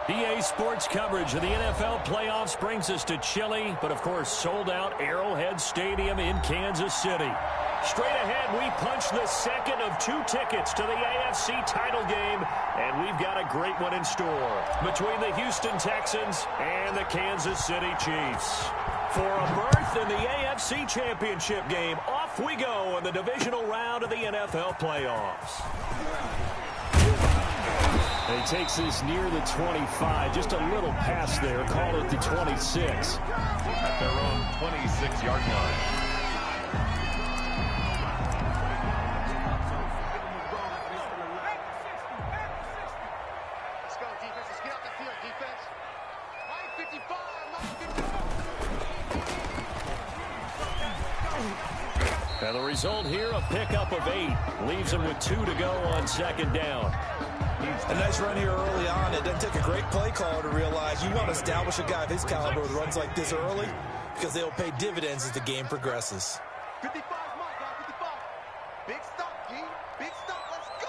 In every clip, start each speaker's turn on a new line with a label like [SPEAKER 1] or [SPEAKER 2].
[SPEAKER 1] EA Sports coverage of the NFL playoffs brings us to chilly, but of course sold-out Arrowhead Stadium in Kansas City. Straight ahead, we punch the second of 2 tickets to the AFC title game, and we've got a great one in store between the Houston Texans and the Kansas City Chiefs. For a berth in the AFC Championship game, off we go in the divisional round of the NFL playoffs.
[SPEAKER 2] And he takes this near the 25, just a little pass there, call it the 26.
[SPEAKER 3] At their own 26-yard line.
[SPEAKER 1] And the result here, a pickup of 8. Leaves him with 2 to go on second down.
[SPEAKER 4] A nice run here early on. It doesn't take a great play caller to realize you want to establish a guy of his caliber with runs like this early because they'll pay dividends as the game progresses.
[SPEAKER 5] 55, Mike, 55. Big stop, G. Big stop. Let's go.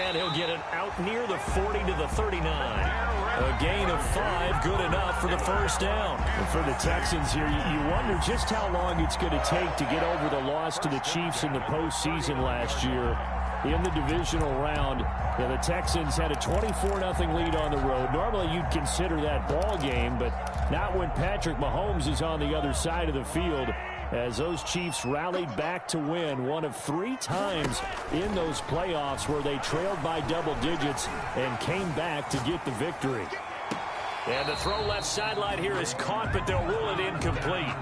[SPEAKER 1] And he'll get it out near the 40 to the 39. A gain of 5, good enough for the first down.
[SPEAKER 2] And for the Texans here, you wonder just how long it's going to take to get over the loss to the Chiefs in the postseason last year. In the divisional round, the Texans had a 24-0 lead on the road. Normally, you'd consider that ball game, but not when Patrick Mahomes is on the other side of the field, as those Chiefs rallied back to win one of 3 times in those playoffs where they trailed by double digits and came back to get the victory.
[SPEAKER 1] And the throw left sideline here is caught, but they'll rule it incomplete.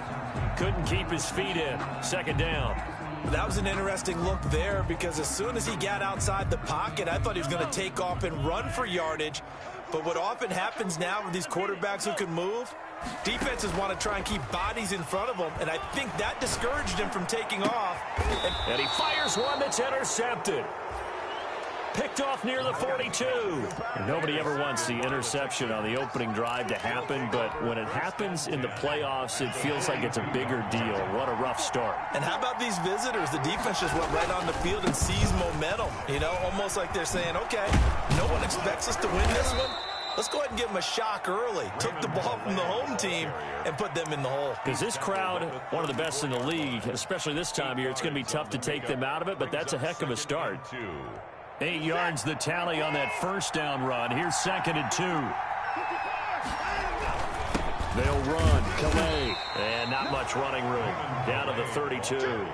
[SPEAKER 1] Couldn't keep his feet in. Second down.
[SPEAKER 4] That was an interesting look there because as soon as he got outside the pocket, I thought he was going to take off and run for yardage. But what often happens now with these quarterbacks who can move, defenses want to try and keep bodies in front of them, and I think that discouraged him from taking off.
[SPEAKER 1] And he fires one that's intercepted. Picked off near the 42.
[SPEAKER 2] And nobody ever wants the interception on the opening drive to happen, but when it happens in the playoffs, it feels like it's a bigger deal. What a rough start.
[SPEAKER 4] And how about these visitors? The defense just went right on the field and seized momentum. You know, almost like they're saying, okay, no one expects us to win this one. Let's go ahead and give them a shock early. Took the ball from the home team and put them in the hole.
[SPEAKER 1] Because this crowd, one of the best in the league, especially this time of year, it's going to be tough to take them out of it, but that's a heck of a start.
[SPEAKER 2] 8 yards the tally on that first down run. Here's 2nd and 2.
[SPEAKER 1] They'll run. Calais. And not much running room. Down to the 32.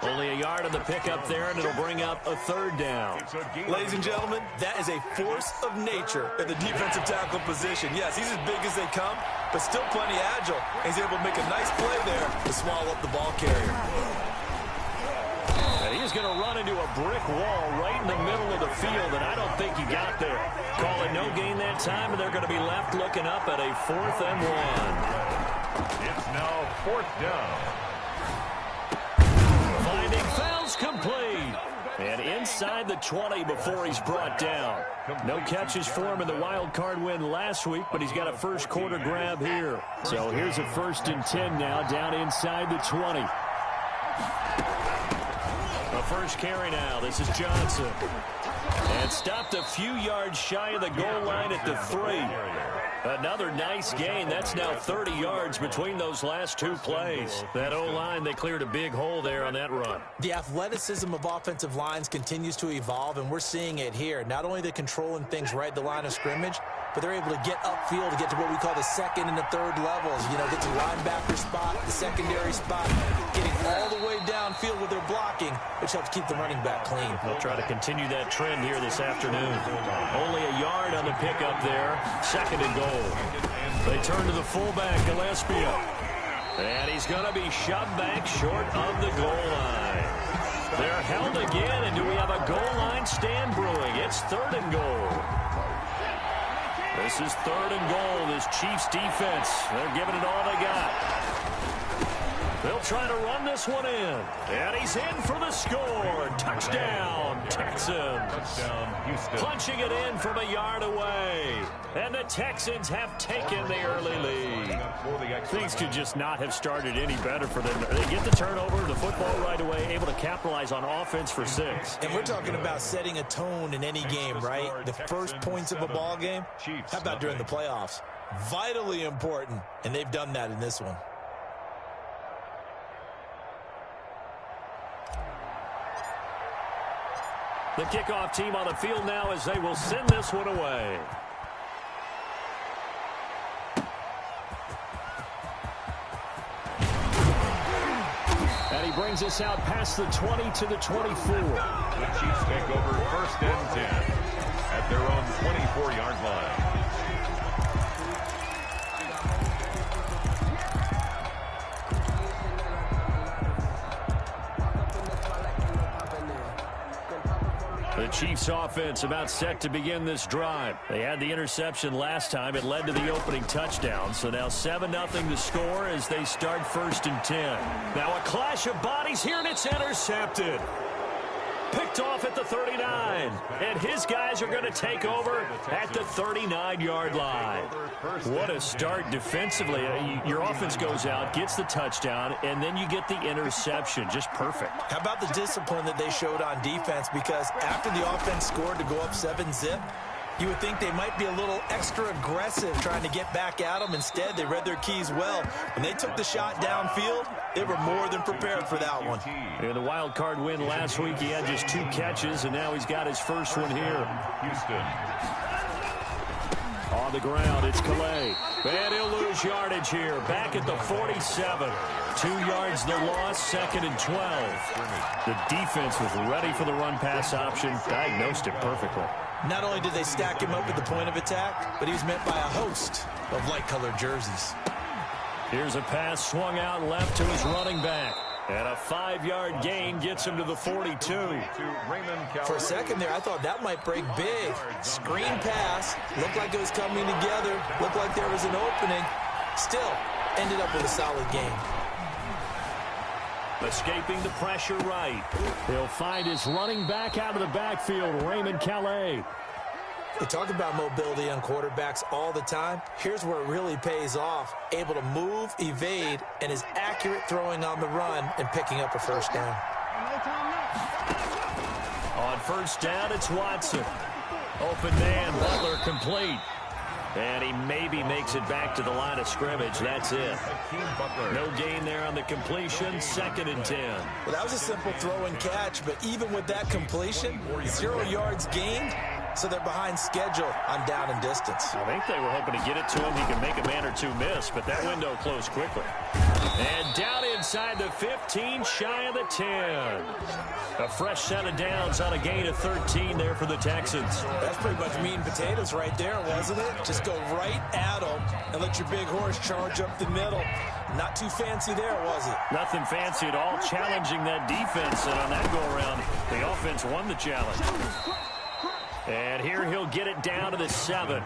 [SPEAKER 1] Only a yard on the pickup there, and it'll bring up a 3rd down.
[SPEAKER 4] Ladies and gentlemen, that is a force of nature at the defensive tackle position. Yes, he's as big as they come, but still plenty agile. He's able to make a nice play there to swallow up the ball carrier.
[SPEAKER 1] And he's going to run into a brick wall right in the middle of the field, and I don't think he got there. Call it no gain that time, and they're going to be left looking up at a 4th and 1.
[SPEAKER 3] It's now 4th down.
[SPEAKER 1] Finding fouls complete. And inside the 20 before he's brought down. No catches for him in the wild card win last week, but he's got a first quarter grab here.
[SPEAKER 2] So here's a 1st and 10 now, down inside the 20.
[SPEAKER 1] The first carry now. This is Johnson. And stopped a few yards shy of the goal line at the 3. Another nice gain. That's now 30 yards between those last 2 plays. That O-line, they cleared a big hole there on that run.
[SPEAKER 4] The athleticism of offensive lines continues to evolve, and we're seeing it here. Not only they're controlling things right at the line of scrimmage, but they're able to get upfield to get to what we call the 2nd and the 3rd levels. You know, get to the linebacker spot, the secondary spot, getting all the way downfield with their blocking, which helps keep the running back clean.
[SPEAKER 1] They'll try to continue that trend here this afternoon. Only a yard on the pickup there. 2nd and goal. They turn to the fullback, Gillespie. And he's going to be shoved back short of the goal line. They're held again, and do we have a goal line stand brewing? It's 3rd and goal. This is 3rd and goal. This Chiefs defense, they're giving it all they got. They'll try to run this one in. And he's in for the score. Touchdown, Texans.
[SPEAKER 3] Touchdown, Houston.
[SPEAKER 1] Punching it in from a yard away. And the Texans have taken the early lead.
[SPEAKER 2] Things could just not have started any better for them. They get the turnover, the football right away, able to capitalize on offense for 6.
[SPEAKER 4] And we're talking about setting a tone in any game, right? The first points of a ball game. How about during the playoffs? Vitally important, and they've done that in this one.
[SPEAKER 1] The kickoff team on the field now as they will send this one away. And he brings us out past the 20 to the 24.
[SPEAKER 3] The Chiefs take over 1st and 10 at their own 24-yard line.
[SPEAKER 1] The Chiefs offense about set to begin this drive. They had the interception last time. It led to the opening touchdown. So now 7-0 to score as they start 1st and 10. Now a clash of bodies here, and it's intercepted. Picked off at the 39. And his guys are going to take over at the 39-yard line. What a start defensively. Your offense goes out, gets the touchdown, and then you get the interception. Just perfect.
[SPEAKER 4] How about the discipline that they showed on defense? Because after the offense scored to go up 7-zip, you would think they might be a little extra aggressive trying to get back at them. Instead, they read their keys well. When they took the shot downfield, they were more than prepared for that one.
[SPEAKER 1] In the wild card win last week, he had just 2 catches, and now he's got his first one here.
[SPEAKER 3] Houston.
[SPEAKER 1] On the ground, it's Calais. And he'll lose yardage here. Back at the 47. 2 yards the loss, 2nd and 12. The defense was ready for the run-pass option, diagnosed it perfectly.
[SPEAKER 4] Not only did they stack him up at the point of attack, but he was met by a host of light-colored jerseys.
[SPEAKER 1] Here's a pass swung out left to his running back. And a 5-yard gain gets him to the 42.
[SPEAKER 4] For a second there, I thought that might break big. Screen pass. Looked like it was coming together. Looked like there was an opening. Still, ended up with a solid game.
[SPEAKER 1] Escaping the pressure right.
[SPEAKER 2] He'll find his running back out of the backfield, Raymond Calais.
[SPEAKER 4] They talk about mobility on quarterbacks all the time. Here's where it really pays off. Able to move, evade, and is accurate throwing on the run and picking up a first down.
[SPEAKER 1] On first down, it's Watson. Open man, Butler complete. And he maybe makes it back to the line of scrimmage. That's it. No gain there on the completion. 2nd and 10.
[SPEAKER 4] Well, that was a simple throw and catch, but even with that completion, 0 yards gained, so they're behind schedule on down and distance.
[SPEAKER 2] I think they were hoping to get it to him. He could make a man or 2 miss, but that window closed quickly.
[SPEAKER 1] And down inside the 15, shy of the 10. A fresh set of downs on a gain of 13 there for the Texans.
[SPEAKER 4] That's pretty much meat and potatoes right there, wasn't it? Just go right at them and let your big horse charge up the middle. Not too fancy there, was it?
[SPEAKER 2] Nothing fancy at all, challenging that defense. And on that go-around, the offense won the challenge.
[SPEAKER 1] And here he'll get it down to the 7.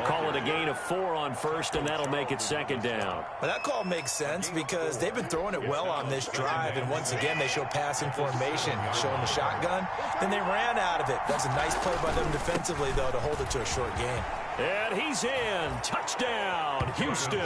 [SPEAKER 1] Call it a gain of 4 on first, and that'll make it 2nd down.
[SPEAKER 4] Well, that call makes sense because they've been throwing it well on this drive, and once again they show passing formation, showing the shotgun. Then they ran out of it. That's a nice play by them defensively, though, to hold it to a short gain.
[SPEAKER 1] And he's in. Touchdown, Houston.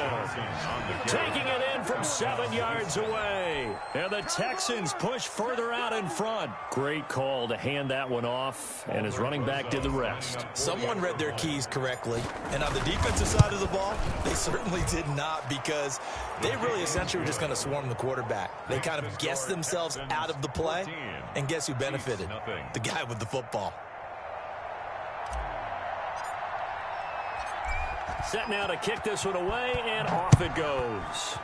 [SPEAKER 1] Taking it in from 7 yards away. And the Texans push further out in front.
[SPEAKER 2] Great call to hand that one off, and his running back did the rest.
[SPEAKER 4] Someone read their keys correctly. And on the defensive side of the ball, they certainly did not, because they really essentially were just going to swarm the quarterback. They kind of guessed themselves out of the play. And guess who benefited? The guy with the football.
[SPEAKER 1] Set now to kick this one away, and off it goes.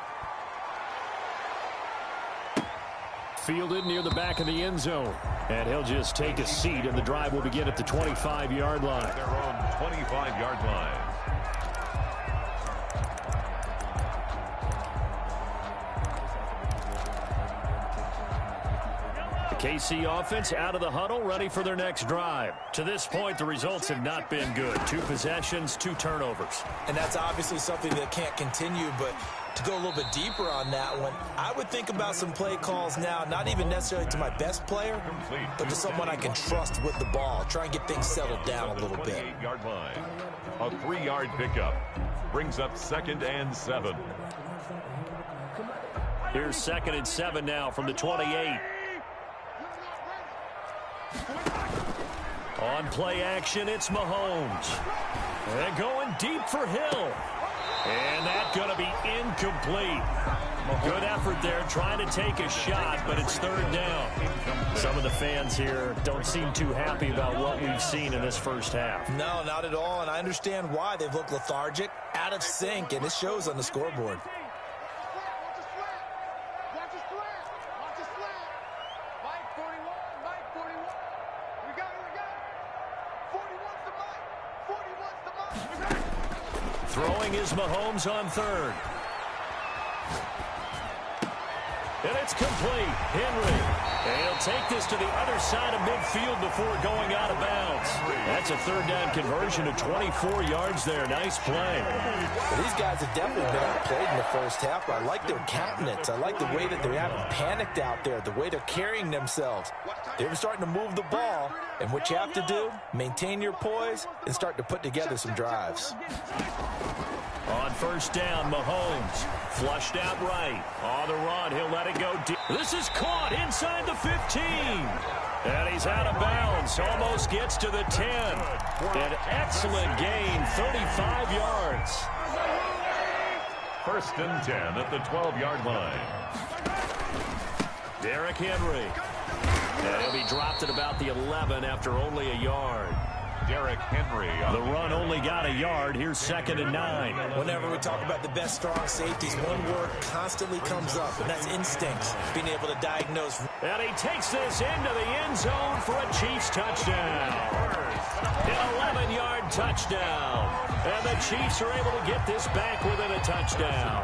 [SPEAKER 2] Fielded near the back of the end zone. And he'll just take a seat, and the drive will begin at the 25-yard line.
[SPEAKER 3] Their own 25-yard line.
[SPEAKER 1] KC offense out of the huddle, ready for their next drive. To this point, the results have not been good. 2 possessions, 2 turnovers.
[SPEAKER 4] And that's obviously something that can't continue, but To go a little bit deeper on that one, I would think about some play calls now, not even necessarily to my best player, but to someone I can trust with the ball. Try and get things settled down a little bit.
[SPEAKER 3] 28-yard line. A 3-yard pickup brings up 2nd and 7.
[SPEAKER 1] Here's 2nd and 7 now from the 28. On play action, it's Mahomes. And going deep for Hill. And that's going to be incomplete. Good effort there trying to take a shot, but it's 3rd down. Some of the fans here don't seem too happy about what we've seen in this first half.
[SPEAKER 4] No, not at all, and I understand why. They've looked lethargic, out of sync, and it shows on the scoreboard.
[SPEAKER 1] Throwing is Mahomes on 3rd. And it's complete. Henry. And he'll take this to the other side of midfield before going out of bounds. That's a 3rd down conversion of 24 yards there. Nice play.
[SPEAKER 4] Well, these guys have definitely been outplayed in the first half. I like their countenance. I like the way that they haven't panicked out there, the way they're carrying themselves. They're starting to move the ball, and what you have to do, maintain your poise and start to put together some drives.
[SPEAKER 1] On 1st down, Mahomes flushed out right. On the run, he'll let it go deep. This is caught inside the 15. And he's out of bounds. Almost gets to the 10. An excellent gain, 35 yards.
[SPEAKER 3] 1st and 10 at the 12-yard line.
[SPEAKER 1] Derrick Henry. And he'll be dropped at about the 11 after only a yard.
[SPEAKER 3] Derrick Henry.
[SPEAKER 1] The run only got a yard. Here's 2nd and 9.
[SPEAKER 4] Whenever we talk about the best strong safeties, one word constantly comes up, and that's instincts, being able to diagnose.
[SPEAKER 1] And he takes this into the end zone for a Chiefs touchdown. An 11-yard touchdown. And the Chiefs are able to get this back within a touchdown.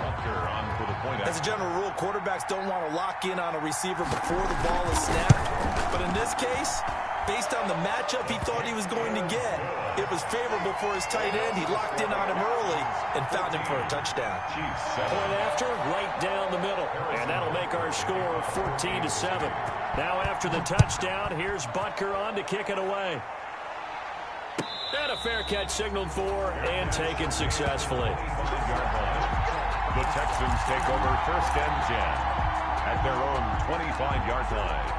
[SPEAKER 4] As a general rule, quarterbacks don't want to lock in on a receiver before the ball is snapped. But in this case, based on the matchup he thought he was going to get, it was favorable for his tight end. He locked in on him early and found him for a touchdown.
[SPEAKER 1] Point after, right down the middle. And that'll make our score 14-7. Now after the touchdown, here's Butker on to kick it away. And a fair catch signaled for and taken successfully.
[SPEAKER 3] The Texans take over 1st and 10 at their own 25-yard line.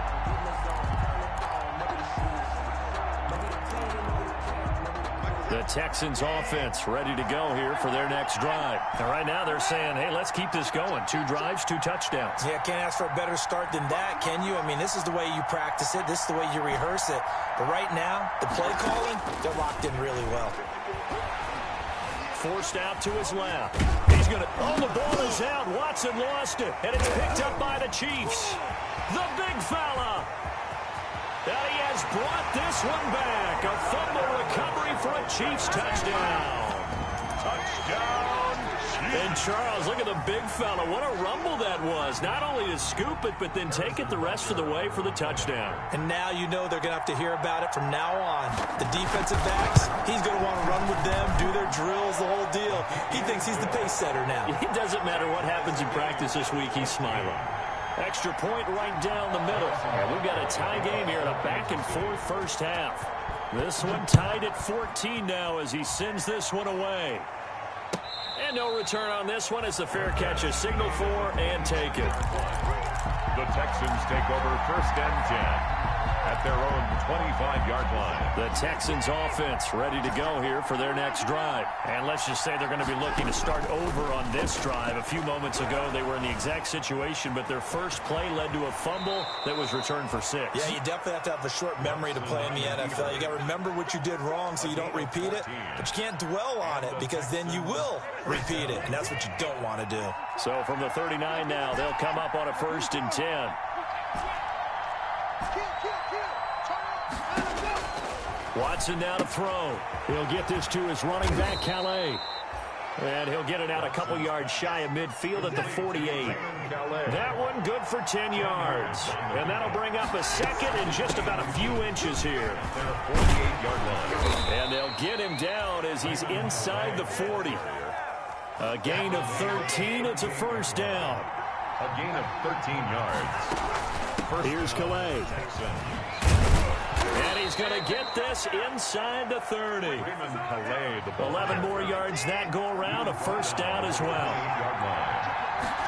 [SPEAKER 1] The Texans offense ready to go here for their next drive. And right now they're saying, hey, let's keep this going. 2 drives, 2 touchdowns.
[SPEAKER 4] Yeah, can't ask for a better start than that, can you? I mean, this is the way you practice it. This is the way you rehearse it. But right now, the play calling, they're locked in really well.
[SPEAKER 1] Forced out to his left. He's going to... Oh, the ball is out. Watson lost it. And it's picked up by the Chiefs. The big fella. And he has brought this one back. A fumble recovery for a Chiefs touchdown.
[SPEAKER 3] Touchdown, Chiefs.
[SPEAKER 1] And Charles, look at the big fella. What a rumble that was. Not only to scoop it, but then take it the rest of the way for the touchdown.
[SPEAKER 4] And now you know they're going to have to hear about it from now on. The defensive backs, he's going to want to run with them, do their drills, the whole deal. He thinks he's the pace setter now.
[SPEAKER 1] It doesn't matter what happens in practice this week. He's smiling. Extra point right down the middle. And we've got a tie game here in a back-and-forth first half. This one tied at 14 now as he sends this one away. And no return on this one as the fair catch is signaled for and taken.
[SPEAKER 3] The Texans take over 1st and 10 at their own 25-yard line.
[SPEAKER 1] The Texans offense ready to go here for their next drive. And let's just say they're going to be looking to start over on this drive. A few moments ago, they were in the exact situation, but their first play led to a fumble that was returned for 6.
[SPEAKER 4] Yeah, you definitely have to have a short memory to play in the NFL. You got to remember what you did wrong so you don't repeat it, but you can't dwell on it because then you will repeat it, and that's what you don't want to do.
[SPEAKER 1] So from the 39 now, they'll come up on a 1st and 10. Watson now to throw. He'll get this to his running back, Calais. And he'll get it out a couple yards shy of midfield at the 48. That one good for 10 yards. And that'll bring up a second and just about a few inches here. And they'll get him down as he's inside the 40. A gain of 13. It's a first down.
[SPEAKER 3] A gain of 13 yards.
[SPEAKER 2] Here's Calais.
[SPEAKER 1] And he's going to get this inside the 30. 11 more yards that go around. A first down as well.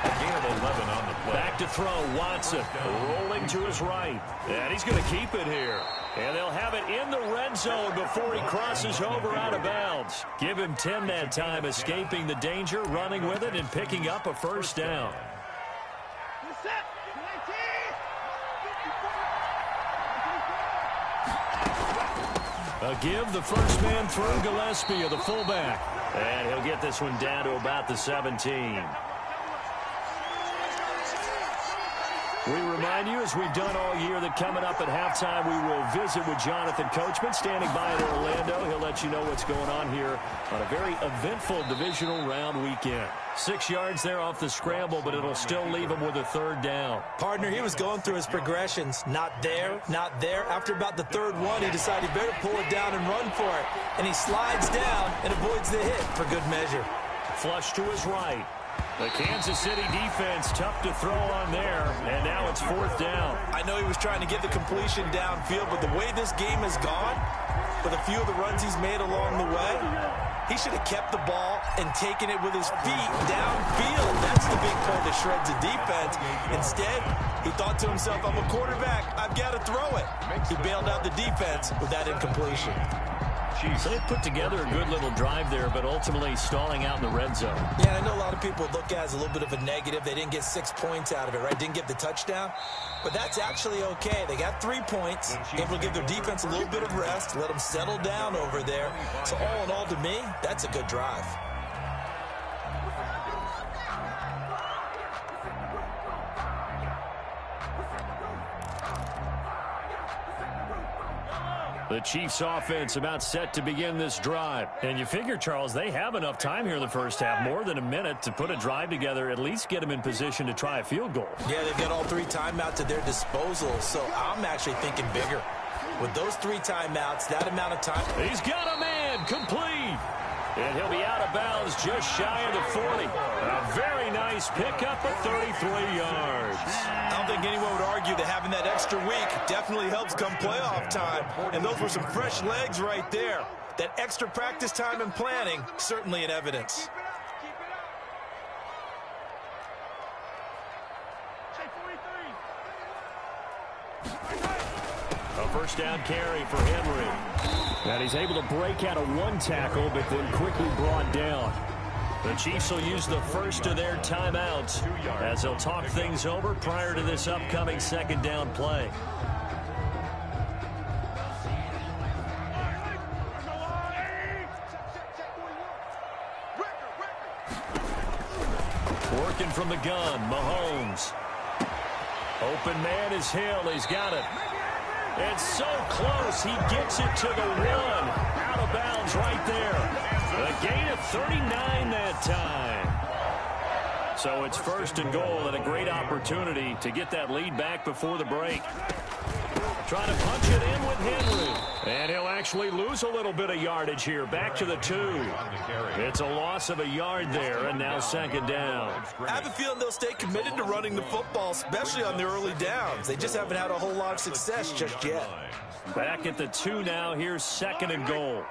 [SPEAKER 3] A gain of 11 on the play.
[SPEAKER 1] Back to throw. Watson rolling to his right. And he's going to keep it here. And they'll have it in the red zone before he crosses over out of bounds. Give him 10 that time, escaping the danger, running with it, and picking up a first down. A give, the first man through, Gillespie, the fullback. And he'll get this one down to about the 17. We remind you, as we've done all year, that coming up at halftime, we will visit with Jonathan Coachman, standing by in Orlando. He'll let you know what's going on here on a very eventful divisional round weekend. 6 yards there off the scramble, but it'll still leave him with a third down.
[SPEAKER 4] Partner, he was going through his progressions. Not there, not there. After about the third one, he decided he better pull it down and run for it. And he slides down and avoids the hit for good measure.
[SPEAKER 1] Flush to his right. The Kansas City defense tough to throw on there, and now it's fourth down.
[SPEAKER 4] I know he was trying to get the completion downfield, but the way this game has gone, with a few of the runs he's made along the way, he should have kept the ball and taken it with his feet downfield. That's the big play that shreds the defense. Instead, he thought to himself, I'm a quarterback, I've got to throw it. He bailed out the defense with that incompletion.
[SPEAKER 1] So they put together a good little drive there, but ultimately stalling out in the red zone.
[SPEAKER 4] Yeah, I know a lot of people look at it as a little bit of a negative. They didn't get 6 points out of it, right? Didn't get the touchdown. But that's actually okay. They got 3 points, able to give their defense a little bit of rest, let them settle down over there. So all in all, to me, that's a good drive.
[SPEAKER 1] The Chiefs offense about set to begin this drive. And you figure, Charles, they have enough time here in the first half, more than a minute, to put a drive together, at least get them in position to try a field goal.
[SPEAKER 4] Yeah, they've got all 3 timeouts at their disposal, so I'm actually thinking bigger. With those 3 timeouts, that amount of time.
[SPEAKER 1] He's got a man, complete. And he'll be out of bounds just shy of the 40. A very nice pickup of 33 yards.
[SPEAKER 4] I don't think anyone would argue that having that extra week definitely helps come playoff time. And those were some fresh legs right there. That extra practice time and planning, certainly in evidence.
[SPEAKER 1] A first down carry for Henry. And he's able to break out of 1 tackle, but then quickly brought down. The Chiefs will use the first of their timeouts as they'll talk things over prior to this upcoming second down play. Working from the gun, Mahomes. Open man is Hill. He's got it. It's so close. He gets it to the 1. Out of bounds right there. A gain of 39 that time. So it's first and goal, and a great opportunity to get that lead back before the break. Trying to punch it in with Henry. And he'll actually lose a little bit of yardage here. Back to the 2. It's a loss of a yard there, and now second down.
[SPEAKER 4] I have a feeling they'll stay committed to running the football, especially on the early downs. They just haven't had a whole lot of success just yet.
[SPEAKER 1] Back at the 2 now. Here's second and goal.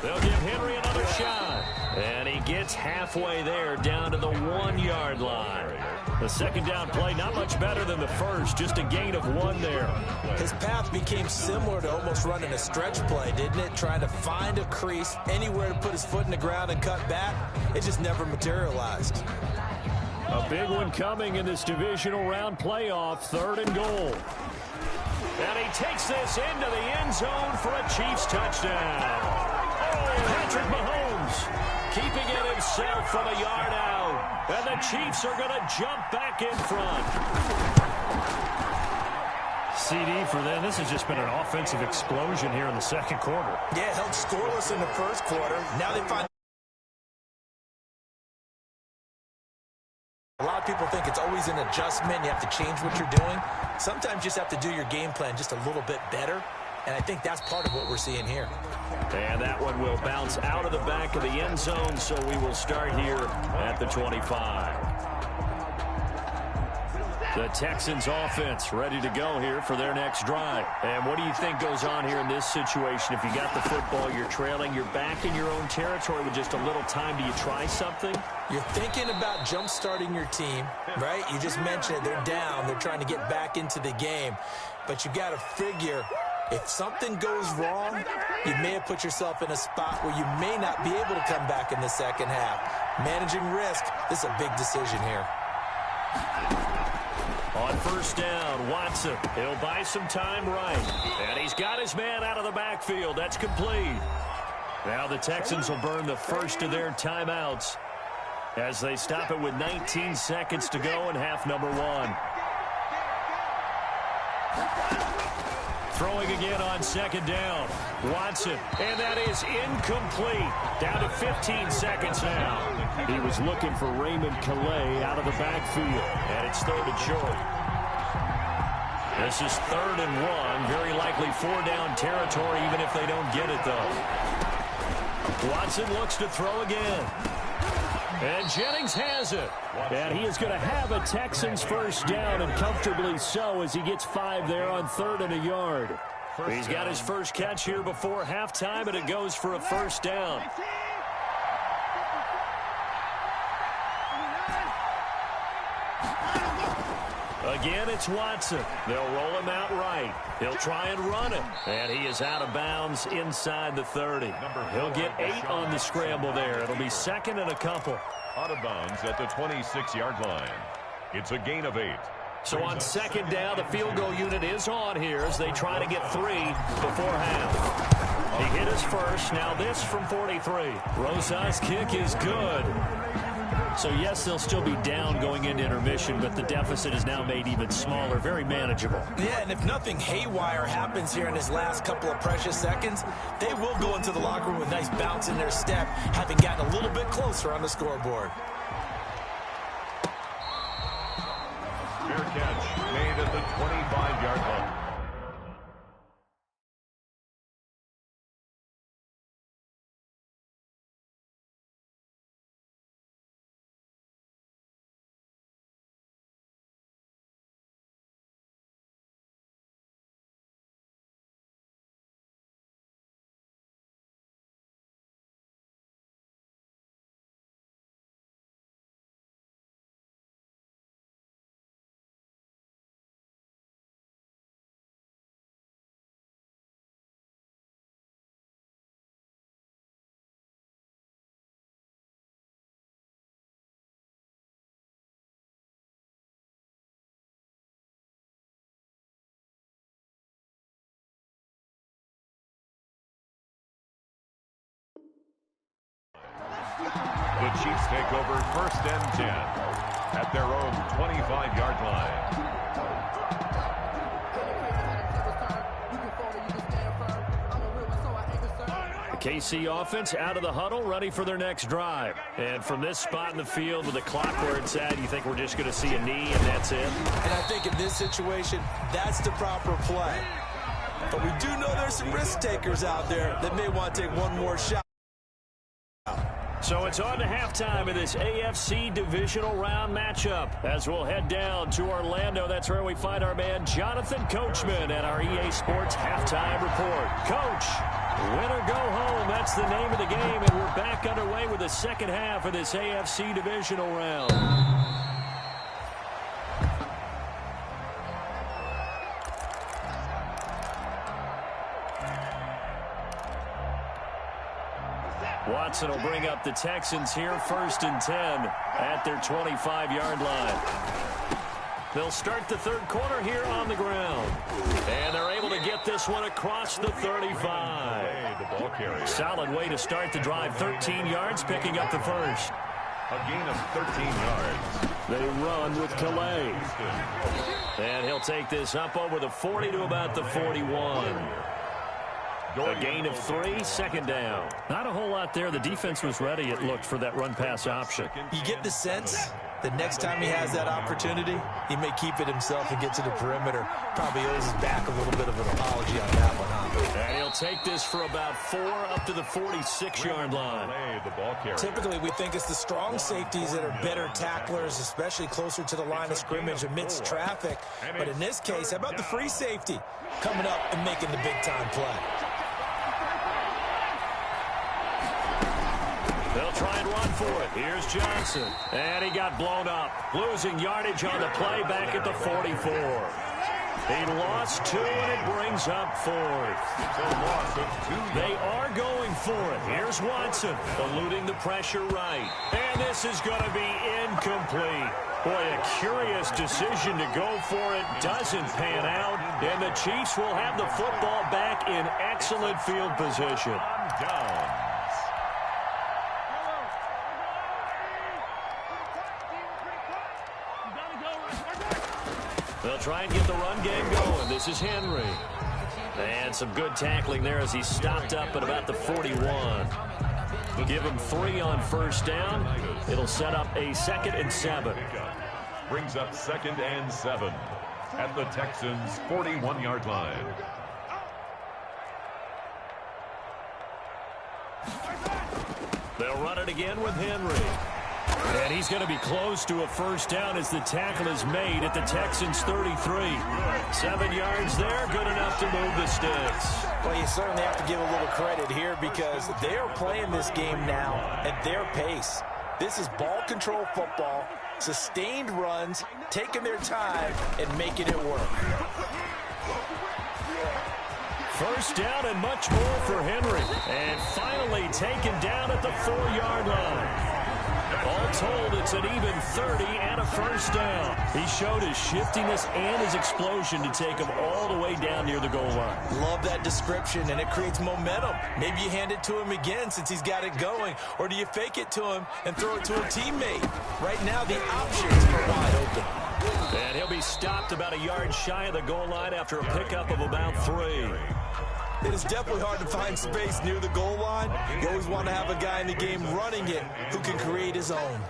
[SPEAKER 1] They'll give Henry another shot. And he gets halfway there, down to the 1 yard line. The second down play, not much better than the first, just a gain of 1 there.
[SPEAKER 4] His path became similar to almost running a stretch play, didn't it? Trying to find a crease, anywhere to put his foot in the ground and cut back. It just never materialized.
[SPEAKER 1] A big one coming in this divisional round playoff, third and goal. And he takes this into the end zone for a Chiefs touchdown. Patrick Mahomes keeping it himself from a yard out. And the Chiefs are going to jump back in front. CD for them. This has just been an offensive explosion here in the second quarter.
[SPEAKER 4] Yeah, held scoreless in the first quarter. Now they find... A lot of people think it's always an adjustment. You have to change what you're doing. Sometimes you just have to do your game plan just a little bit better. And I think that's part of what we're seeing here.
[SPEAKER 1] And that one will bounce out of the back of the end zone, so we will start here at the 25. The Texans offense ready to go here for their next drive. And what do you think goes on here in this situation? If you got the football, you're trailing, you're back in your own territory with just a little time. Do you try something?
[SPEAKER 4] You're thinking about jump-starting your team, right? You just mentioned it. They're down. They're trying to get back into the game. But you got to figure, if something goes wrong, you may have put yourself in a spot where you may not be able to come back in the second half. Managing risk, this is a big decision here.
[SPEAKER 1] On first down, Watson. He'll buy some time right. And he's got his man out of the backfield. That's complete. Now the Texans will burn the first of their timeouts as they stop it with 19 seconds to go in half number 1. Throwing again on second down. Watson, and that is incomplete. Down to 15 seconds now.
[SPEAKER 2] He was looking for Raymond Calais out of the backfield.
[SPEAKER 1] And it's third and short. This is 3rd and 1. Very likely 4-down territory, even if they don't get it, though. Watson looks to throw again. And Jennings has it.
[SPEAKER 2] And he is going to have a Texans first down, and comfortably so, as he gets 5 there on 3rd and a yard.
[SPEAKER 1] He's got his first catch here before halftime, and it goes for a first down. Again, it's Watson. They'll roll him out right. He'll try and run it. And he is out of bounds inside the 30. He'll get 8 on the scramble there. It'll be 2nd and a couple.
[SPEAKER 3] Out of bounds at the 26-yard line. It's a gain of 8.
[SPEAKER 1] So on second down, the field goal unit is on here as they try to get 3 before half. He hit his first. Now this from 43. Rosas' kick is good.
[SPEAKER 2] So, yes, they'll still be down going into intermission, but the deficit is now made even smaller, very manageable.
[SPEAKER 4] Yeah, and if nothing haywire happens here in his last couple of precious seconds, they will go into the locker room with a nice bounce in their step, having gotten a little bit closer on the scoreboard.
[SPEAKER 3] Fair catch made at the 25-yard line. The Chiefs take over 1st and 10 at their own 25-yard line.
[SPEAKER 1] The KC offense out of the huddle, ready for their next drive. And from this spot in the field with the clock where it's at, you think we're just going to see a knee and that's it?
[SPEAKER 4] And I think in this situation, that's the proper play. But we do know there's some risk takers out there that may want to take one more shot.
[SPEAKER 1] So it's on to halftime of this AFC divisional round matchup as we'll head down to Orlando. That's where we find our man Jonathan Coachman at our EA Sports halftime report. Coach, win or go home, that's the name of the game, and we're back underway with the second half of this AFC divisional round. Watson will bring up the Texans here 1st and 10 at their 25-yard line. They'll start the third quarter here on the ground. And they're able to get this one across the 35. Solid way to start the drive. 13 yards, picking up the first.
[SPEAKER 3] A gain of 13 yards.
[SPEAKER 2] They run with Calais.
[SPEAKER 1] And he'll take this up over the 40 to about the 41. A gain of 3, 2nd down.
[SPEAKER 2] Not a whole lot there. The defense was ready, it looked, for that run-pass option.
[SPEAKER 4] You get the sense The next time he has that opportunity, he may keep it himself and get to the perimeter. Probably owes his back a little bit of an apology on that one, huh?
[SPEAKER 1] And he'll take this for about 4 up to the 46-yard line.
[SPEAKER 4] Typically, we think it's the strong safeties that are better tacklers, especially closer to the line of scrimmage amidst traffic. But in this case, how about the free safety coming up and making the big-time play?
[SPEAKER 1] They'll try and run for it. Here's Johnson. And he got blown up. Losing yardage on the play back at the 44. He lost 2, and it brings up 4th. They are going for it. Here's Watson, eluding the pressure right. And this is going to be incomplete. Boy, a curious decision to go for it. Doesn't pan out. And the Chiefs will have the football back in excellent field position. They'll try and get the run game going. This is Henry. And some good tackling there as he stopped up at about the 41. Give him 3 on first down. It'll set up a 2nd and 7.
[SPEAKER 3] Brings up 2nd and 7 at the Texans' 41-yard line.
[SPEAKER 1] They'll run it again with Henry. And he's going to be close to a first down as the tackle is made at the Texans' 33. 7 yards there, good enough to move the sticks.
[SPEAKER 4] Well, you certainly have to give a little credit here because they're playing this game now at their pace. This is ball control football, sustained runs, taking their time, and making it work.
[SPEAKER 1] First down and much more for Henry. And finally taken down at the 4-yard line. All told, it's an even 30 and a first down. He showed his shiftiness and his explosion to take him all the way down near the goal line.
[SPEAKER 4] Love that description, and it creates momentum. Maybe you hand it to him again since he's got it going, or do you fake it to him and throw it to a teammate? Right now, the options are wide open.
[SPEAKER 1] And he'll be stopped about a yard shy of the goal line after a pickup of about 3.
[SPEAKER 4] It is definitely hard to find space near the goal line. You always want to have a guy in the game running it who can create his own.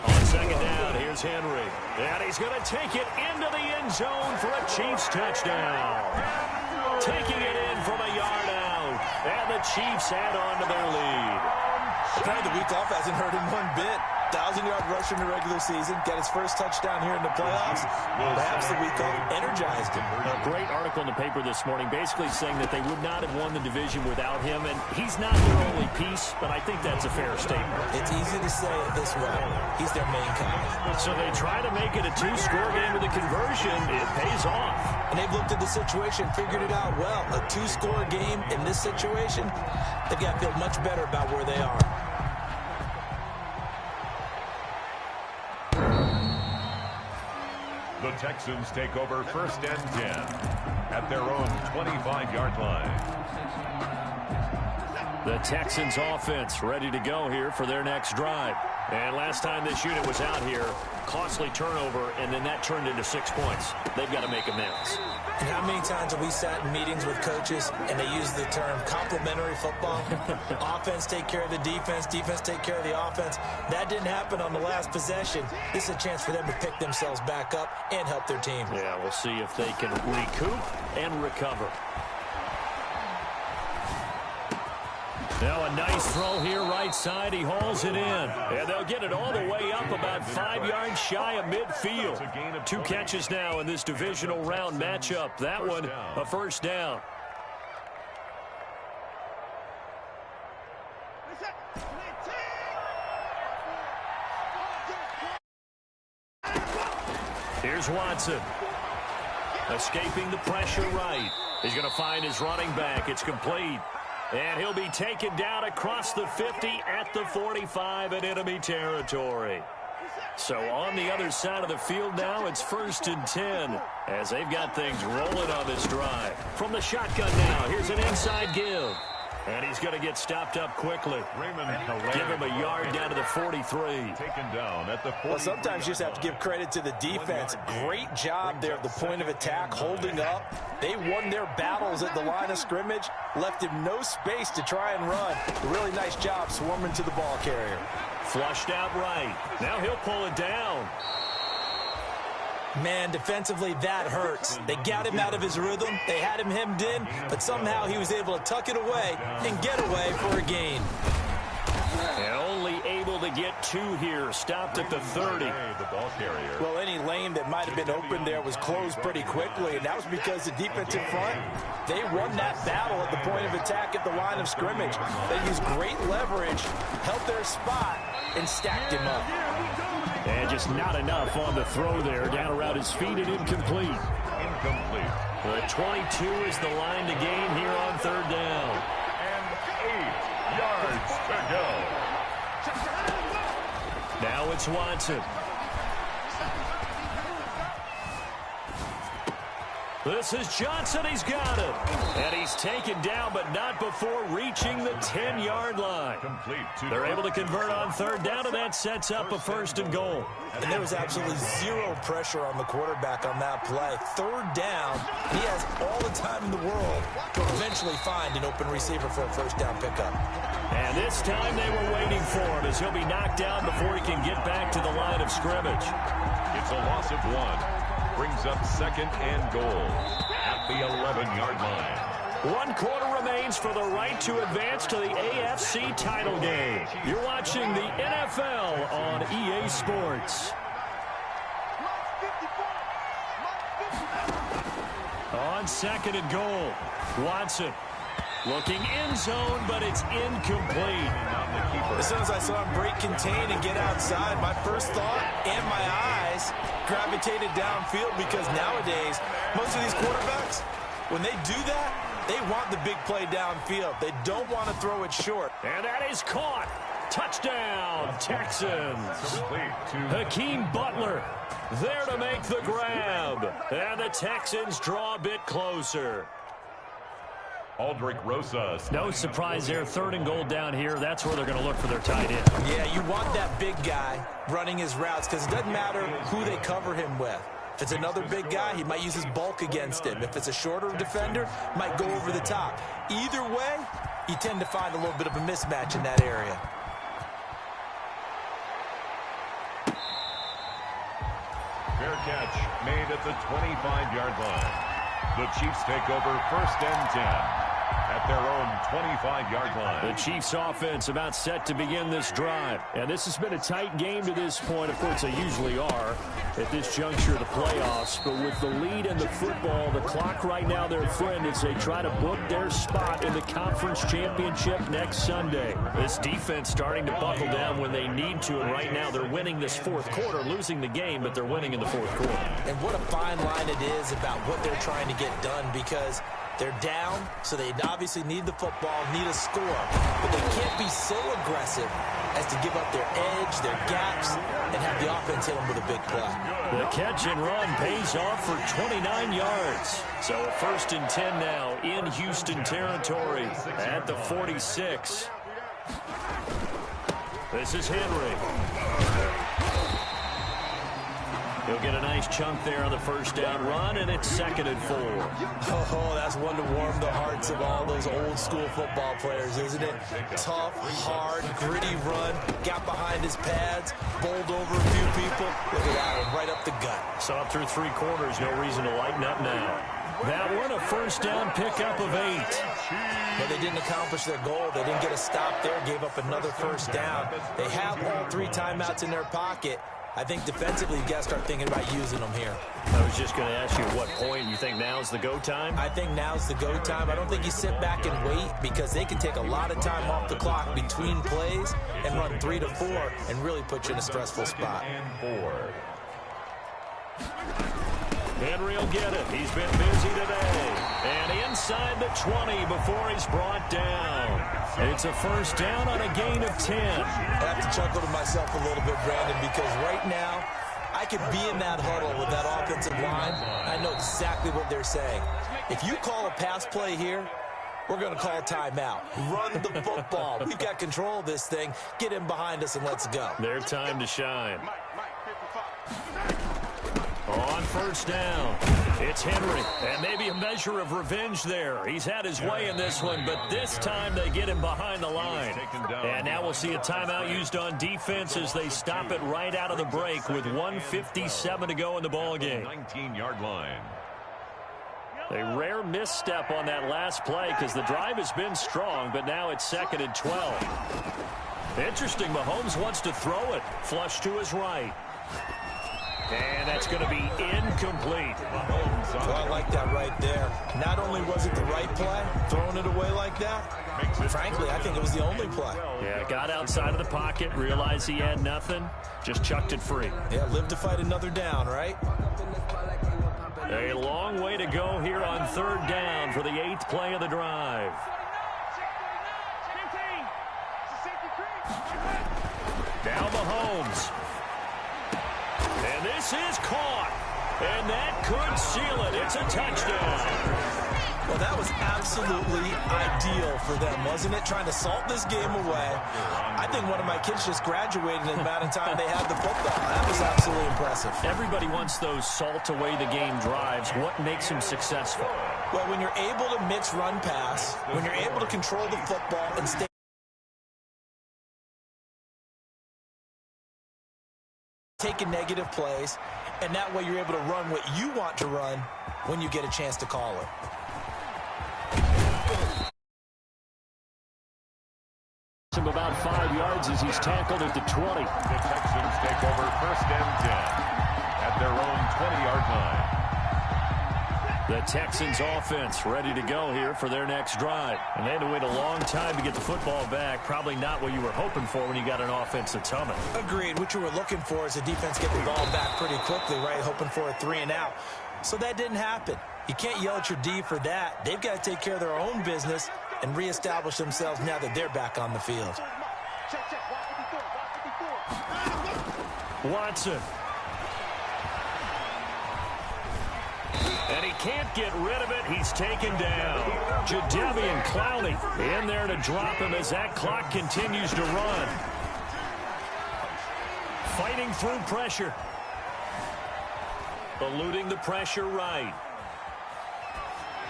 [SPEAKER 1] On second down, here's Henry. And he's going to take it into the end zone for a Chiefs touchdown. Taking it in from a yard out. And the Chiefs add on to their lead.
[SPEAKER 4] Apparently the week off hasn't hurt him one bit. 1,000-yard rush in the regular season. Got his first touchdown here in the playoffs. Perhaps the week off energized him.
[SPEAKER 1] A great article in the paper this morning basically saying that they would not have won the division without him. And he's not their only piece, but I think that's a fair statement.
[SPEAKER 4] It's easy to say it this way. He's their main guy.
[SPEAKER 1] So they try to make it a 2-score game with a conversion. It pays off.
[SPEAKER 4] And they've looked at the situation, figured it out well. A 2-score game in this situation, they've got to feel much better about where they are.
[SPEAKER 3] The Texans take over 1st and 10 at their own 25-yard line.
[SPEAKER 1] The Texans offense ready to go here for their next drive. And last time this unit was out here, costly turnover, and then that turned into 6 points. They've got to make amends.
[SPEAKER 4] And how many times have we sat in meetings with coaches and they use the term complementary football? Offense take care of the defense, defense take care of the offense. That didn't happen on the last possession. This is a chance for them to pick themselves back up and help their team.
[SPEAKER 1] Yeah, we'll see if they can recoup and recover. Now a nice throw here right side. He hauls it in. And they'll get it all the way up about 5 yards shy of midfield. 2 catches now in this divisional round matchup. That one, a first down. Here's Watson. Escaping the pressure right. He's going to find his running back. It's complete. And he'll be taken down across the 50 at the 45 in enemy territory. So on the other side of the field now, it's 1st and 10 as they've got things rolling on this drive. From the shotgun now, here's an inside give. And he's going to get stopped up quickly. Give him a yard down to the 43.
[SPEAKER 3] Taken down at the 40.
[SPEAKER 4] Well, sometimes you just have to give credit to the defense. Great job there at the point of attack, holding up. They won their battles at the line of scrimmage, left him no space to try and run. A really nice job swarming to the ball carrier.
[SPEAKER 1] Flushed out right. Now he'll pull it down.
[SPEAKER 4] Man, defensively, that hurts. They got him out of his rhythm. They had him hemmed in, but somehow he was able to tuck it away and get away for a gain.
[SPEAKER 1] And only able to get 2 here. Stopped at the 30.
[SPEAKER 3] The ball carrier.
[SPEAKER 4] Well, any lane that might have been open there was closed pretty quickly, and that was because the defensive front, they won that battle at the point of attack at the line of scrimmage. They used great leverage, held their spot, and stacked him up.
[SPEAKER 2] And just not enough on the throw there. Down around his feet and incomplete.
[SPEAKER 3] Incomplete.
[SPEAKER 1] The 22 is the line to gain here on 3rd down.
[SPEAKER 3] And 8 yards to go.
[SPEAKER 1] Now it's Watson. This is Johnson. He's got it. And he's taken down, but not before reaching the 10-yard line.
[SPEAKER 3] Complete.
[SPEAKER 1] They're able to convert on 3rd down, and that sets up a 1st and goal.
[SPEAKER 4] And there was absolutely zero pressure on the quarterback on that play. 3rd down, he has all the time in the world to eventually find an open receiver for a 1st down pickup.
[SPEAKER 1] And this time they were waiting for him as he'll be knocked down before he can get back to the line of scrimmage.
[SPEAKER 3] It's a loss of 1. Brings up 2nd and goal at the 11-yard line.
[SPEAKER 1] 1 quarter remains for the right to advance to the AFC title game. You're watching the NFL on EA Sports. On 2nd and goal, Watson looking end zone, but it's incomplete.
[SPEAKER 4] As soon as I saw him break contain and get outside, my first thought and my eyes gravitated downfield, because nowadays, most of these quarterbacks, when they do that, they want the big play downfield. They don't want to throw it short.
[SPEAKER 1] And that is caught. Touchdown, Texans. Hakeem Butler there to make the grab. And the Texans draw a bit closer.
[SPEAKER 3] Aldrick Rosas.
[SPEAKER 2] No surprise there. 3rd and goal down here. That's where they're going to look for their tight end.
[SPEAKER 4] Yeah, you want that big guy running his routes, because it doesn't matter who they cover him with. If it's another big guy, he might use his bulk against him. If it's a shorter defender, might go over the top. Either way, you tend to find a little bit of a mismatch in that area.
[SPEAKER 3] Fair catch made at the 25-yard line. The Chiefs take over 1st and 10 at their own 25-yard line.
[SPEAKER 2] The Chiefs offense about set to begin this drive. And this has been a tight game to this point. Of course, they usually are at this juncture of the playoffs. But with the lead in the football, the clock right now their friend as they try to book their spot in the conference championship next Sunday. This defense starting to buckle down when they need to. And right now they're winning this 4th quarter, losing the game, but they're winning in the 4th quarter.
[SPEAKER 4] And what a fine line it is about what they're trying to get done, because they're down, so they obviously need the football, need a score. But they can't be so aggressive as to give up their edge, their gaps, and have the offense hit them with a big play.
[SPEAKER 1] The catch and run pays off for 29 yards. So a 1st and 10 now in Houston territory at the 46. This is Henry. He'll get a nice chunk there on the 1st down run, and it's 2nd and 4.
[SPEAKER 4] Oh, that's one to warm the hearts of all those old school football players, isn't it? Tough, hard, gritty run, got behind his pads, bowled over a few people. Look at that one, right up the gut.
[SPEAKER 1] Saw it through 3 quarters, no reason to lighten up now. That one a 1st down pickup of 8.
[SPEAKER 4] But they didn't accomplish their goal. They didn't get a stop there, gave up another 1st down. They have all 3 timeouts in their pocket. I think defensively, you've got to start thinking about using them here.
[SPEAKER 1] I was just going to ask you at what point you think now's the go time?
[SPEAKER 4] I think now's the go time. I don't think you sit back and wait, because they can take a lot of time off the clock between plays and run 3 to 4 and really put you in a stressful spot.
[SPEAKER 1] Henry will get it. He's been busy today. And inside the 20 before he's brought down. It's a 1st down on a gain of 10.
[SPEAKER 4] I have to chuckle to myself a little bit, Brandon, because right now I could be in that huddle with that offensive line. I know exactly what they're saying. If you call a pass play here, we're going to call a timeout. Run the football. We've got control of this thing. Get him behind us and let's go.
[SPEAKER 1] Their time to shine. On 1st down, It's Henry, and maybe a measure of revenge there. He's had his way in this one, but this time they get him behind the line. And now we'll see a timeout used on defense as they stop it right out of the break with 1:57 to go in the ballgame.
[SPEAKER 3] 19-yard line.
[SPEAKER 1] A rare misstep on that last play because the drive has been strong, but now it's 2nd and 12. Interesting, Mahomes wants to throw it. Flush to his right. And that's going to be incomplete.
[SPEAKER 4] So I like that right there. Not only was it the right play, throwing it away like that, frankly, I think it was the only play.
[SPEAKER 1] Yeah, got outside of the pocket, realized he had nothing, just chucked it free.
[SPEAKER 4] Yeah, live to fight another down, right?
[SPEAKER 1] A long way to go here on 3rd down for the 8th play of the drive. Now Mahomes. And this is caught. And that could seal it. It's a touchdown.
[SPEAKER 4] Well, that was absolutely ideal for them, wasn't it? Trying to salt this game away. I think one of my kids just graduated in the amount of time they had the football. That was absolutely impressive.
[SPEAKER 1] Everybody wants those salt away the game drives. What makes them successful?
[SPEAKER 4] Well, when you're able to mix run pass, when you're able to control the football and stay taking negative plays, and that way you're able to run what you want to run when you get a chance to call it.
[SPEAKER 2] Him about 5 yards as he's tackled at the 20.
[SPEAKER 3] The Texans take over 1st and 10 at their own 20-yard line.
[SPEAKER 1] The Texans offense ready to go here for their next drive. And they had to wait a long time to get the football back. Probably not what you were hoping for when you got an offense that's humming.
[SPEAKER 4] Agreed. What you were looking for is the defense get the ball back pretty quickly, right? Hoping for a 3 and out. So that didn't happen. You can't yell at your D for that. They've got to take care of their own business and reestablish themselves now that they're back on the field.
[SPEAKER 1] Watson. And he can't get rid of it. He's taken down. Jadeveon Clowney in there to drop him as that clock continues to run. Fighting through pressure. Eluding the pressure right.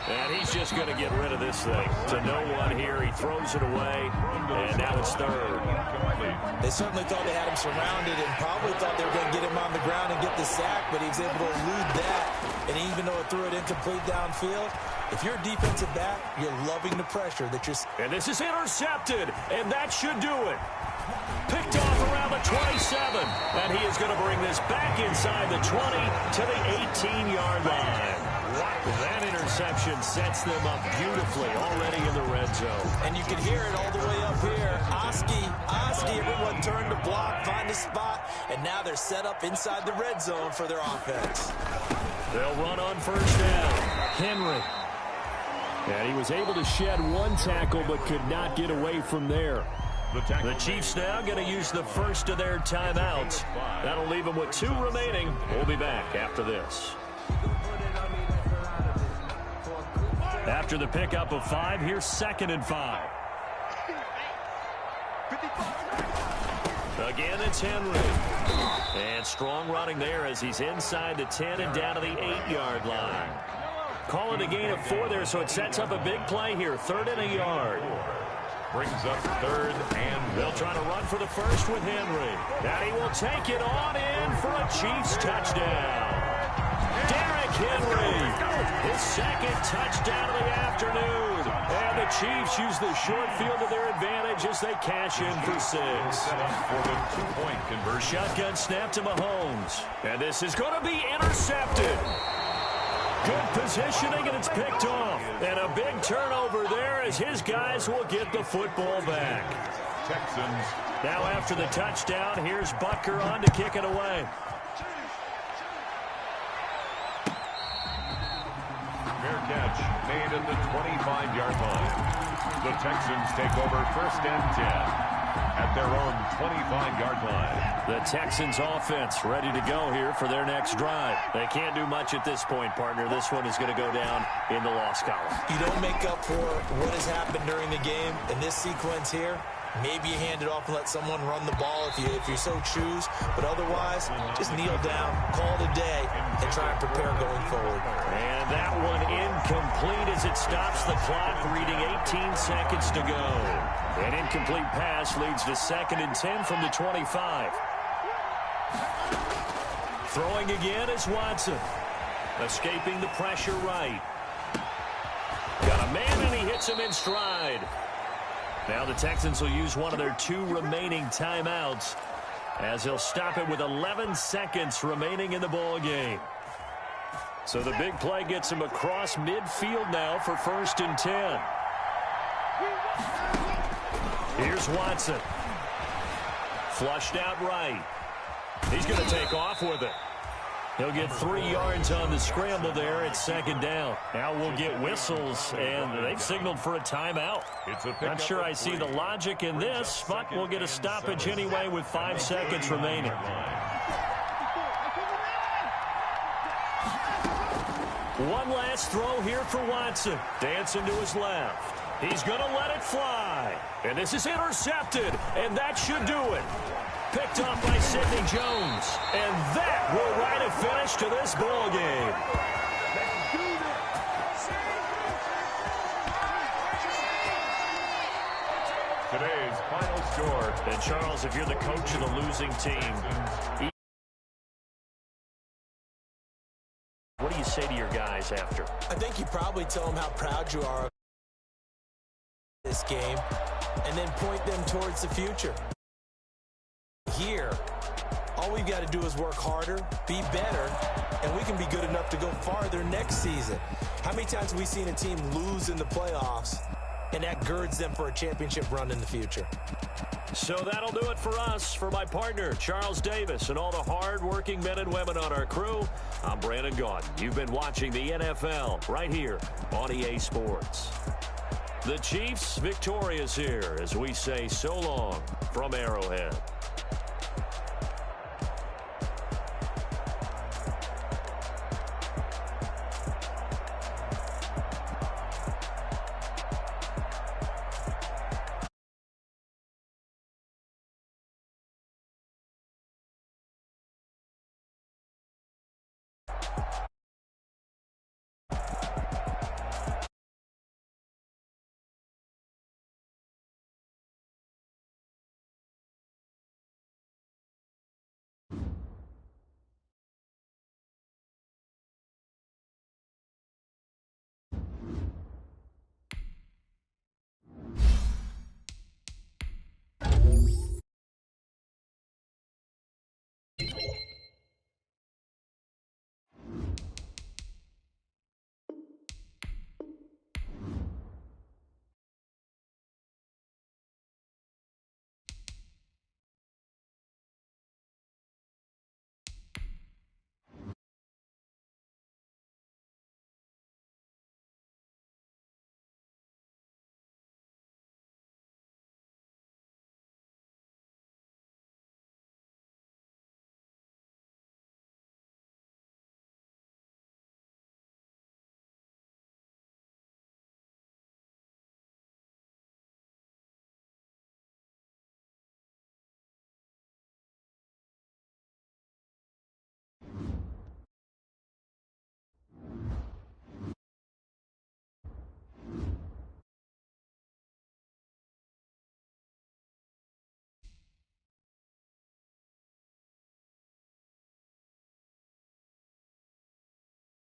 [SPEAKER 1] And he's just going to get rid of this thing. To no one here. He throws it away. And now it's 3rd.
[SPEAKER 4] They certainly thought they had him surrounded and probably thought they were going to get him on the ground and get the sack, but he was able to elude that. And even though it threw it incomplete downfield, if you're a defensive back, you're loving the pressure that you're...
[SPEAKER 1] And this is intercepted, and that should do it. Picked off around the 27, and he is going to bring this back inside the 20 to the 18-yard line. That interception sets them up beautifully already in the red zone.
[SPEAKER 4] And you can hear it all the way up here. Oski, everyone turned to block, find a spot, and now they're set up inside the red zone for their offense.
[SPEAKER 1] They'll run on 1st down. Henry.
[SPEAKER 2] And he was able to shed one tackle but could not get away from there.
[SPEAKER 1] The Chiefs now going to use the first of their timeouts. That'll leave them with 2 remaining. We'll be back after this. After the pickup of 5, here's 2nd and 5. Again, it's Henry. And strong running there as he's inside the 10 and down to the 8-yard line. Call it a gain of 4 there, so it sets up a big play here. 3rd and a yard.
[SPEAKER 3] Brings up 3rd and
[SPEAKER 1] they'll try to run for the first with Henry. And he will take it on in for a Chiefs touchdown. Derrick Henry, his 2nd touchdown of the afternoon. And the Chiefs use the short field to their advantage as they cash in for 6.
[SPEAKER 3] set up for the 2-point conversion.
[SPEAKER 1] Shotgun snap to Mahomes. And this is going to be intercepted. Good positioning, and it's picked off. And a big turnover there as his guys will get the football back.
[SPEAKER 3] Texans.
[SPEAKER 1] Now after the touchdown, here's Butker on to kick it away.
[SPEAKER 3] Fair catch made at the 25-yard line. The Texans take over 1st and 10 at their own 25-yard line.
[SPEAKER 1] The Texans offense ready to go here for their next drive. They can't do much at this point, partner. This one is going to go down in the loss column.
[SPEAKER 4] You don't make up for what has happened during the game in this sequence here. Maybe you hand it off and let someone run the ball if you so choose. But otherwise, just kneel down, call it a day, and try and prepare going forward.
[SPEAKER 1] And that one incomplete as it stops the clock, reading 18 seconds to go. An incomplete pass leads to 2nd and 10 from the 25. Throwing again is Watson. Escaping the pressure right. Got a man, and he hits him in stride. Now the Texans will use one of their 2 remaining timeouts as he'll stop it with 11 seconds remaining in the ball game. So the big play gets him across midfield now for 1st and 10. Here's Watson. Flushed out right. He's going to take off with it. He'll get 3 yards on the scramble there at 2nd down. Now we'll get whistles, and they've signaled for a timeout. Not sure I see the logic in this, but we'll get a stoppage anyway with 5 seconds remaining. One last throw here for Watson. Dancing to his left. He's going to let it fly. And this is intercepted, and that should do it. Picked off by Sidney Jones. And that will write a finish to this ball game.
[SPEAKER 3] Today's final score.
[SPEAKER 1] And Charles, if you're the coach of the losing team, what do you say to your guys after?
[SPEAKER 4] I think you probably tell them how proud you are of this game and then point them towards the future. Here, all we've got to do is work harder, be better, and we can be good enough to go farther next season. How many times have we seen a team lose in the playoffs, and that girds them for a championship run in the future?
[SPEAKER 1] So that'll do it for us. For my partner, Charles Davis, and all the hard-working men and women on our crew, I'm Brandon Gaudin. You've been watching the NFL right here on EA Sports. The Chiefs victorious here as we say so long from Arrowhead.